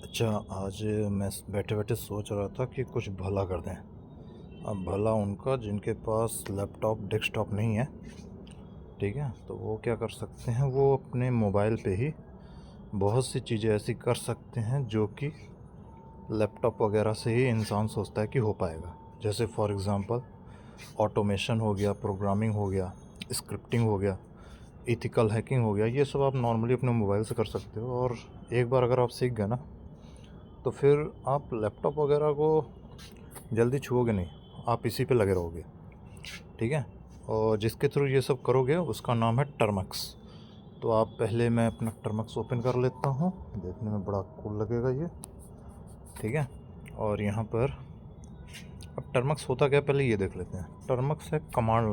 अच्छा, आज मैं बैठे बैठे सोच रहा था कि कुछ भला कर दें। अब भला उनका जिनके पास लैपटॉप डेस्कटॉप नहीं है, ठीक है, तो वो क्या कर सकते हैं, वो अपने मोबाइल पे ही बहुत सी चीज़ें ऐसी कर सकते हैं जो कि लैपटॉप वगैरह से ही इंसान सोचता है कि हो पाएगा। जैसे फॉर एग्ज़ाम्पल ऑटोमेशन हो गया, प्रोग्रामिंग हो गया, स्क्रिप्टिंग हो गया, एथिकल हैकिंग हो गया। ये सब आप नॉर्मली अपने मोबाइल से कर सकते हो, और एक बार अगर आप सीख गए ना, तो फिर आप लैपटॉप वगैरह को जल्दी छुओगे नहीं, आप इसी पे लगे रहोगे, ठीक है। और जिसके थ्रू ये सब करोगे उसका नाम है टर्मक्स। तो आप पहले, मैं अपना टर्मक्स ओपन कर लेता हूँ, देखने में बड़ा कूल लगेगा ये, ठीक है। और यहाँ पर अब टर्मक्स होता क्या, पहले ये देख लेते हैं। टर्मक्स है कमांड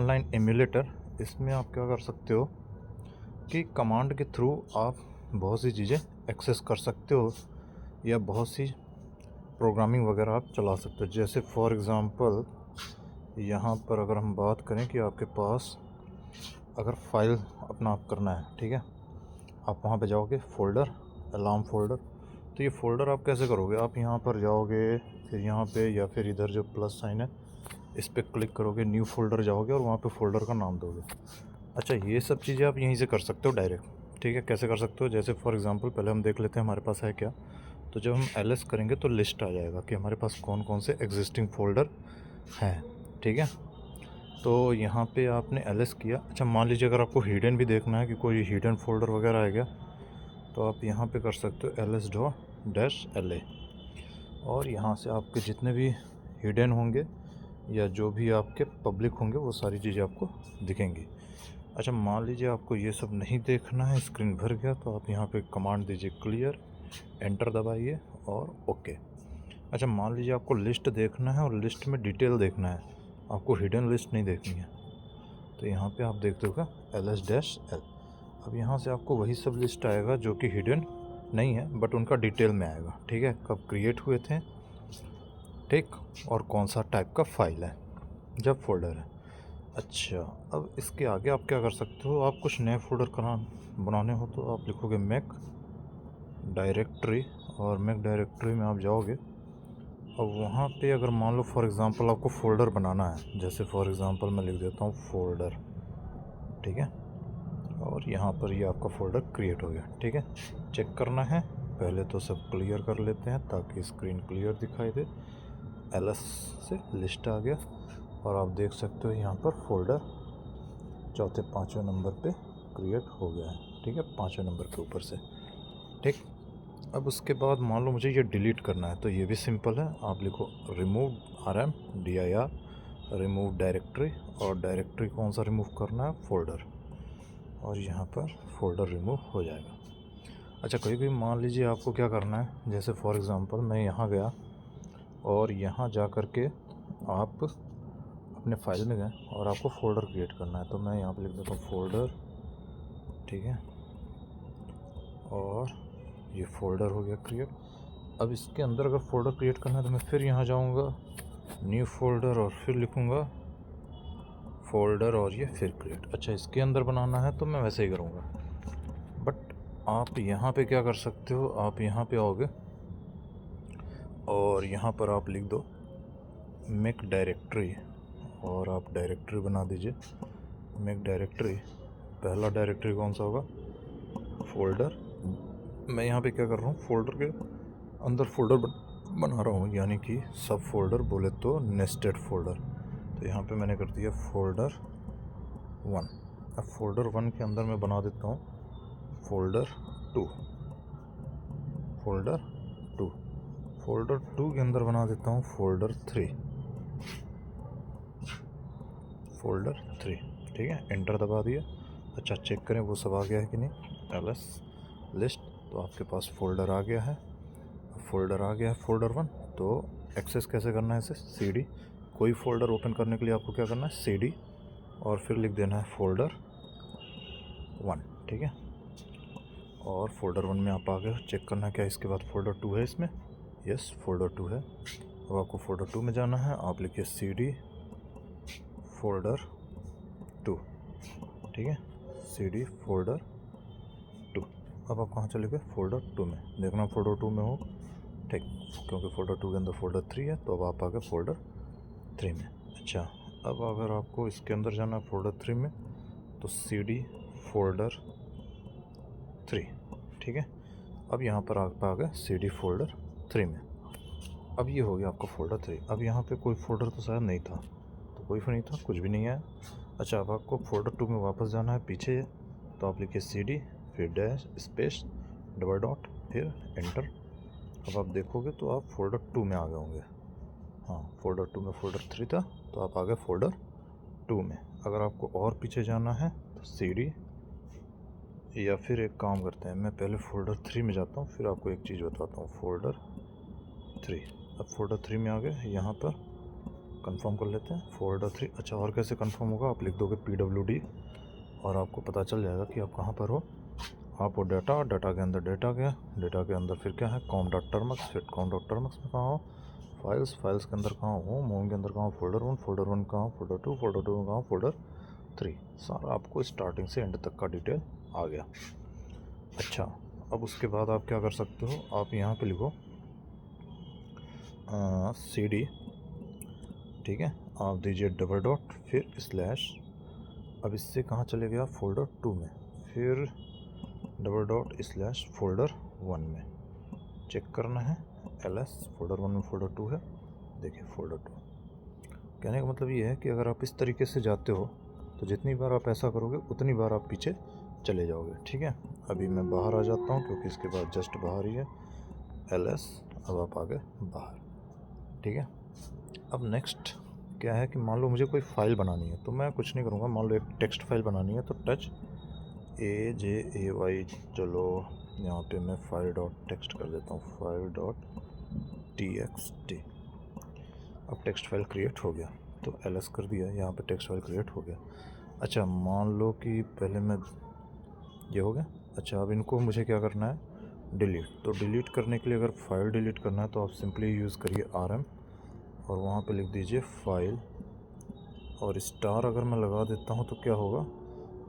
लाइन एम्यूलेटर। इसमें आप क्या कर सकते हो कि कमांड के थ्रू आप बहुत सी चीज़ें एक्सेस कर सकते हो, या बहुत सी प्रोग्रामिंग वगैरह आप चला सकते हो। जैसे फॉर एग्ज़ाम्पल यहाँ पर अगर हम बात करें कि आपके पास अगर फाइल अपना आप करना है, ठीक है, आप वहाँ पे जाओगे, फ़ोल्डर, अलार्म फ़ोल्डर। तो ये फ़ोल्डर आप कैसे करोगे, आप यहाँ पर जाओगे, फिर यहाँ पे, या फिर इधर जो प्लस साइन है इस पर क्लिक करोगे, न्यू फ़ोल्डर जाओगे और वहाँ पे फ़ोल्डर का नाम दोगे। अच्छा, ये सब चीज़ें आप यहीं से कर सकते हो डायरेक्ट, ठीक है। कैसे कर सकते हो, जैसे फॉर एग्ज़ाम्पल पहले हम देख लेते हैं हमारे पास है क्या। तो जब हम एलएस करेंगे तो लिस्ट आ जाएगा कि हमारे पास कौन कौन से एग्जिस्टिंग फ़ोल्डर हैं, ठीक है। तो यहाँ पे आपने एलएस किया। अच्छा, मान लीजिए अगर आपको हिडन भी देखना है कि कोई हिडन फ़ोल्डर वगैरह है क्या, तो आप यहाँ पे कर सकते हो ls-la, और यहाँ से आपके जितने भी हिडन होंगे या जो भी आपके पब्लिक होंगे वो सारी चीज़ें आपको दिखेंगी। अच्छा, मान लीजिए आपको ये सब नहीं देखना है, स्क्रीन भर गया, तो आप यहाँ पे कमांड दीजिए क्लियर, एंटर दबाइए और ओके। अच्छा, मान लीजिए आपको लिस्ट देखना है और लिस्ट में डिटेल देखना है, आपको हिडन लिस्ट नहीं देखनी है, तो यहाँ पे आप देखते होगा ls-l। अब यहाँ से आपको वही सब लिस्ट आएगा जो कि हिडन नहीं है, बट उनका डिटेल में आएगा, ठीक है, कब क्रिएट हुए थे, ठीक, और कौन सा टाइप का फाइल है, जब फोल्डर है। अच्छा, अब इसके आगे आप क्या कर सकते हो, आप कुछ नए फोल्डर बनाने हो तो आप लिखोगे मैक डायरेक्टरी, और मैक डायरेक्टरी में आप जाओगे। अब वहाँ पे अगर मान लो फॉर एग्ज़ाम्पल आपको फ़ोल्डर बनाना है, जैसे फॉर एग्ज़ाम्पल मैं लिख देता हूँ फ़ोल्डर, ठीक है, और यहाँ पर ये आपका फ़ोल्डर क्रिएट हो गया, ठीक है। चेक करना है, पहले तो सब क्लियर कर लेते हैं ताकि स्क्रीन क्लियर दिखाई दे। एलएस से लिस्ट आ गया, और आप देख सकते हो यहाँ पर फ़ोल्डर चौथे पाँचवें नंबर पे क्रिएट हो गया है, ठीक है, पाँचवें नंबर के ऊपर से, ठीक। अब उसके बाद मान लो मुझे ये डिलीट करना है, तो ये भी सिंपल है, आप लिखो रिमूव RMDIR, रिमूव डायरेक्टरी, और डायरेक्टरी कौन सा रिमूव करना है, फ़ोल्डर, और यहाँ पर फ़ोल्डर रिमूव हो जाएगा। अच्छा, कभी कभी मान लीजिए आपको क्या करना है, जैसे फॉर एग्ज़ाम्पल मैं यहाँ गया और यहाँ जा कर के आप अपने फाइल में गए और आपको फ़ोल्डर क्रिएट करना है, तो मैं यहाँ पर लिख देता हूँ फ़ोल्डर, ठीक है, और ये फ़ोल्डर हो गया क्रिएट। अब इसके अंदर अगर फ़ोल्डर क्रिएट करना है तो मैं फिर यहाँ जाऊँगा, न्यू फ़ोल्डर, और फिर लिखूँगा फ़ोल्डर, और ये फिर क्रिएट। अच्छा, इसके अंदर बनाना है तो मैं वैसे ही करूँगा, बट आप यहाँ पे क्या कर सकते हो, आप यहाँ पे आओगे और यहाँ पर आप लिख दो मेक डायरेक्टरी, और आप डायरेक्टरी बना दीजिए मेक डायरेक्टरी। पहला डायरेक्टरी कौन सा होगा, फ़ोल्डर। मैं यहाँ पे क्या कर रहा हूँ, फ़ोल्डर के अंदर फ़ोल्डर बना रहा हूँ, यानी कि सब फ़ोल्डर बोले तो नेस्टेड फ़ोल्डर। तो यहाँ पे मैंने कर दिया फ़ोल्डर 1। अब फ़ोल्डर 1 के अंदर मैं बना देता हूँ फ़ोल्डर 2, फ़ोल्डर 2, फ़ोल्डर 2 के अंदर बना देता हूँ फ़ोल्डर 3, फ़ोल्डर 3, ठीक है, एंटर दबा दिया। अच्छा, चेक करें वो सब आ गया है कि नहीं, एलएस लिस्ट, तो आपके पास फ़ोल्डर आ गया है, फ़ोल्डर आ गया है फ़ोल्डर 1। तो एक्सेस कैसे करना है इसे, CD, कोई फ़ोल्डर ओपन करने के लिए आपको क्या करना है, CD, और फिर लिख देना है फ़ोल्डर 1, ठीक है, और फ़ोल्डर 1 में आप आ गए। चेक करना है क्या इसके बाद फ़ोल्डर 2 है इसमें, यस, फ़ोल्डर 2 है। अब आपको फ़ोल्डर 2 में जाना है, आप लिखिए CD फ़ोल्डर 2, ठीक है, CD फ़ोल्डर 2, अब आप कहाँ चले गए, फोल्डर 2 में। देखना फोल्डर 2 में हो, ठीक, क्योंकि फोल्डर 2 के अंदर फोल्डर 3 है, तो अब आप आ गए फोल्डर 3 में। अच्छा, अब अगर आपको इसके अंदर जाना है फोल्डर 3 में, तो CD फोल्डर 3, ठीक है। अब यहाँ पर आप आ गए CD फोल्डर 3 में। अब ये हो गया आपका फोल्डर 3। अब यहाँ पे कोई फोल्डर तो शायद नहीं था, तो कोई नहीं था, कुछ भी नहीं आया। अच्छा, अब आपको फोल्डर 2 में वापस जाना है पीछे, तो आप लिखिए CD फिर डैश स्पेस डबल डॉट फिर एंटर। अब आप देखोगे तो आप फोल्डर 2 में आ गए होंगे। हाँ, फोल्डर 2 में फोल्डर 3 था, तो आप आ गए फोल्डर 2 में। अगर आपको और पीछे जाना है तो CD, या फिर एक काम करते हैं, मैं पहले फोल्डर 3 में जाता हूँ, फिर आपको एक चीज़ बताता हूँ। फोल्डर 3, अब फोल्डर 3 में आ गए, यहाँ पर कंफर्म कर लेते हैं फोल्डर 3। अच्छा, और कैसे कंफर्म होगा, आप लिख दोगे PWD और आपको पता चल जाएगा कि आप कहाँ पर हो। आप वो डाटा के अंदर डाटा के अंदर फिर क्या है, com.termux, फिर com.termux में कहाँ हो, फाइल्स के अंदर कहाँ हो, होम के अंदर कहाँ हो, फोल्डर 1 कहाँ, फोल्डर 2 में कहाँ, फोल्डर 3। सारा आपको स्टार्टिंग से एंड तक का डिटेल आ गया। अच्छा, अब उसके बाद आप क्या कर सकते हो, आप यहाँ पे लिखो CD, ठीक है, आप दीजिए डबल डॉट फिर स्लैश। अब इससे कहाँ चले गया, फोल्डर 2 में, फिर डबल डॉट स्लैश फोल्डर 1 में। चेक करना है LS फोल्डर 1 में फोल्डर 2 है, देखिए फोल्डर 2। कहने का मतलब ये है कि अगर आप इस तरीके से जाते हो तो जितनी बार आप ऐसा करोगे उतनी बार आप पीछे चले जाओगे, ठीक है। अभी मैं बाहर आ जाता हूँ, क्योंकि इसके बाद जस्ट बाहर ही है LS। अब आप आ गए बाहर, ठीक है। अब नेक्स्ट क्या है कि मान लो मुझे कोई फ़ाइल बनानी है, तो मैं कुछ नहीं करूँगा। मान लो एक टेक्स्ट फाइल बनानी है, तो टच AJAY, चलो यहाँ पे मैं फाइल डॉट टेक्स्ट कर देता हूँ, फाइल डॉट TXT। अब टेक्स्ट फाइल क्रिएट हो गया, तो LS कर दिया, यहाँ पे टेक्स्ट फाइल क्रिएट हो गया। अच्छा, मान लो कि पहले मैं ये हो गया। अच्छा, अब इनको मुझे क्या करना है, डिलीट। तो डिलीट करने के लिए अगर फाइल डिलीट करना है तो आप सिंपली यूज़ करिए RM और वहाँ पे लिख दीजिए फाइल, और स्टार अगर मैं लगा देता हूँ तो क्या होगा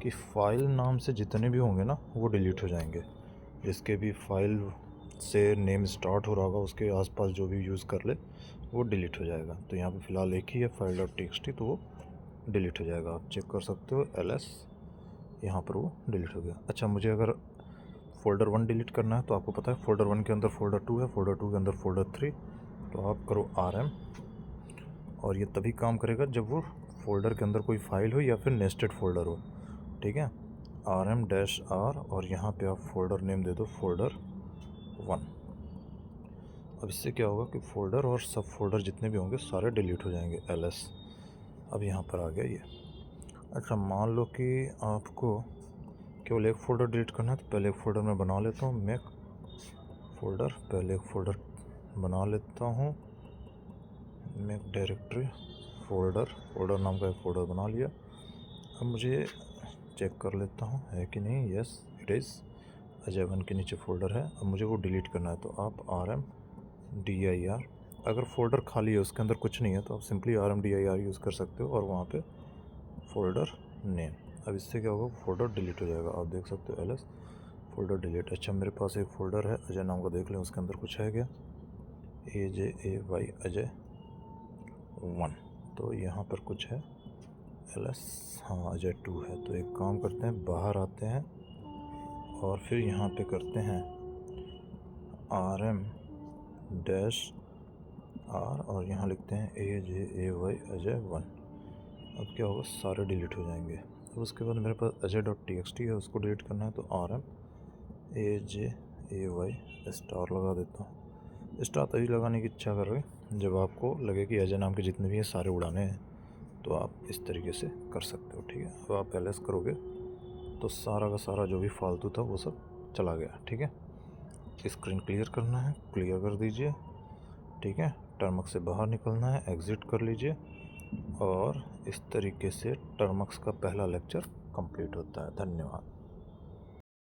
कि फ़ाइल नाम से जितने भी होंगे ना वो डिलीट हो जाएंगे। जिसके भी फाइल से नेम स्टार्ट हो रहा होगा उसके आसपास जो भी यूज़ कर ले वो डिलीट हो जाएगा। तो यहाँ पे फ़िलहाल एक ही है फाइल डॉट TXT, तो वो डिलीट हो जाएगा। आप चेक कर सकते हो LS, यहाँ पर वो डिलीट हो गया। अच्छा, मुझे अगर फोल्डर 1 डिलीट करना है तो आपको पता है फोल्डर 1 के अंदर फोल्डर 2 है, फोल्डर 2 के अंदर फोल्डर 3, तो आप करो RM, और ये तभी काम करेगा जब वो फोल्डर के अंदर कोई फाइल हो या फिर नेस्टेड फोल्डर हो, ठीक है। RM-R, और यहाँ पे आप फोल्डर नेम दे दो फोल्डर 1। अब इससे क्या होगा कि फोल्डर और सब फोल्डर जितने भी होंगे सारे डिलीट हो जाएंगे LS। अब यहाँ पर आ गया ये। अच्छा, मान लो कि आपको केवल एक फ़ोल्डर डिलीट करना है, तो पहले एक फ़ोल्डर मैं बना लेता हूँ, मेक फ़ोल्डर, पहले एक फ़ोल्डर बना लेता हूँ, मेक डायरेक्टरी फ़ोल्डर नाम का एक फ़ोल्डर बना लिया। अब मुझे चेक कर लेता हूँ है कि नहीं, यस इट इज़, अजय 1 के नीचे फ़ोल्डर है। अब मुझे वो डिलीट करना है, तो आप RMDIR, अगर फ़ोल्डर खाली है उसके अंदर कुछ नहीं है तो आप सिंपली RMDIR यूज़ कर सकते हो और वहाँ पे फ़ोल्डर नेम। अब इससे क्या होगा, फ़ोल्डर डिलीट हो जाएगा। आप देख सकते हो LS फ़ोल्डर डिलीट। अच्छा, मेरे पास एक फ़ोल्डर है अजय नाम का, देख लें उसके अंदर कुछ है क्या, AJAY अजय 1, तो यहाँ पर कुछ है LS, हाँ अजय 2 है। तो एक काम करते हैं, बाहर आते हैं और फिर यहाँ पे करते हैं RM-R और यहाँ लिखते हैं AJAY अजय 1। अब क्या होगा, सारे डिलीट हो जाएंगे। तो उसके बाद मेरे पास अजय.txt है, उसको डिलीट करना है, तो RMAJAY स्टार लगा देता हूँ। स्टार तभी लगाने की इच्छा कर रहे जब आपको लगे कि अजय नाम के जितने भी हैं सारे उड़ाने हैं, तो आप इस तरीके से कर सकते हो, ठीक है। अब आप LS करोगे तो सारा का सारा जो भी फालतू था वो सब चला गया, ठीक है। स्क्रीन क्लियर करना है, क्लियर कर दीजिए, ठीक है। टर्मक्स से बाहर निकलना है, एग्ज़िट कर लीजिए, और इस तरीके से टर्मक्स का पहला लेक्चर कंप्लीट होता है। धन्यवाद।